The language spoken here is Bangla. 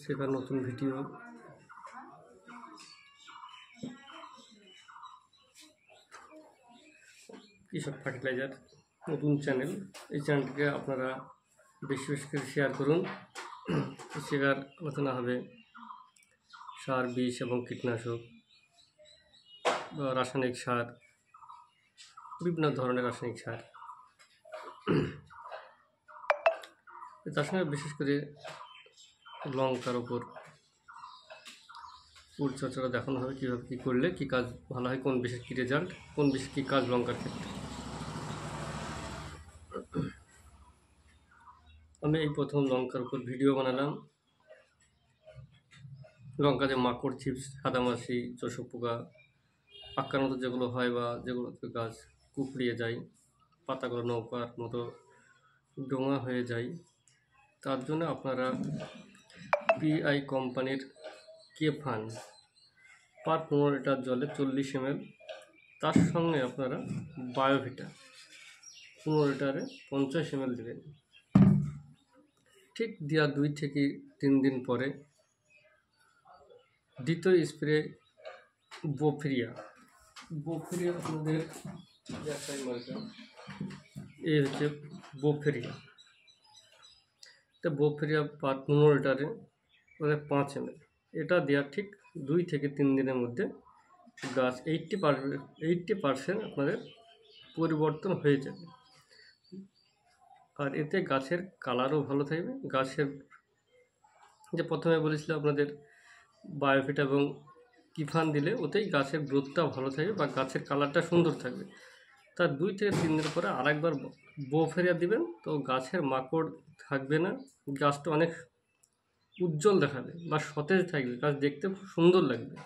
সেখানে নতুন ভিডিও কৃষক ফার্টিলাইজার নতুন চ্যানেল। এই চ্যানেলটিকে আপনারা বেশি বেশি করে শেয়ার করুন। সেখানে আলোচনা হবে সার, বিষ এবং কীটনাশক বা রাসায়নিক সার, বিভিন্ন ধরনের রাসায়নিক সার। তার সঙ্গে বিশেষ করে লঙ্কার ওপর পরিচর্যাটা দেখানো হবে, কীভাবে কী করলে কী কাজ ভালো হয়, কোন বিশেষ কী রেজাল্ট, কোন বিশেষ কী কাজ লঙ্কার ক্ষেত্রে। আমি এই প্রথম লঙ্কার উপর ভিডিও বানালাম। লঙ্কাতে মাকড়, চিপস, সাদামাছি, চোষক পোকা, পাক্কার মতো যেগুলো হয় বা যেগুলোতে গাছ কুকড়িয়ে যায়, পাতাগুলো নৌকার মতো ডোঙা হয়ে যায়, তার জন্য আপনারা পিআই কোম্পানির কেফান পার 15 লিটার জলে 40 ml, তার সঙ্গে আপনারা বায়োভিটা 15 লিটারে 50 ml দেবেন। ঠিক দেওয়া 2 থেকে 3 দিন পরে দ্বিতীয় স্প্রে বোফেরিয়া আপনাদের দেখাই মার্কা, এই হচ্ছে বোফেরিয়া। এটা বোফেরিয়া পার 15 লিটারে 5 ml। এটা দেওয়ার ঠিক 2 থেকে 3 দিনের মধ্যে গাছ 80% আপনাদের পরিবর্তন হয়ে যাবে। আর এতে গাছের কালারও ভালো থাকবে। গাছের যে প্রথমে বলেছিলাম আপনাদের বায়োভিটা এবং কিফান দিলে ওতেই গাছের গ্রোথটা ভালো থাকবে বা গাছের কালারটা সুন্দর থাকবে। তার 2 থেকে 3 দিন পরে আরেকবার বোফেরিয়া দিবেন, তো গাছের মাকড় থাকবে না, গাছটা অনেক উজ্জ্বল দেখাবে বা সতেজ থাকবে, গাছ দেখতে খুব সুন্দর লাগবে।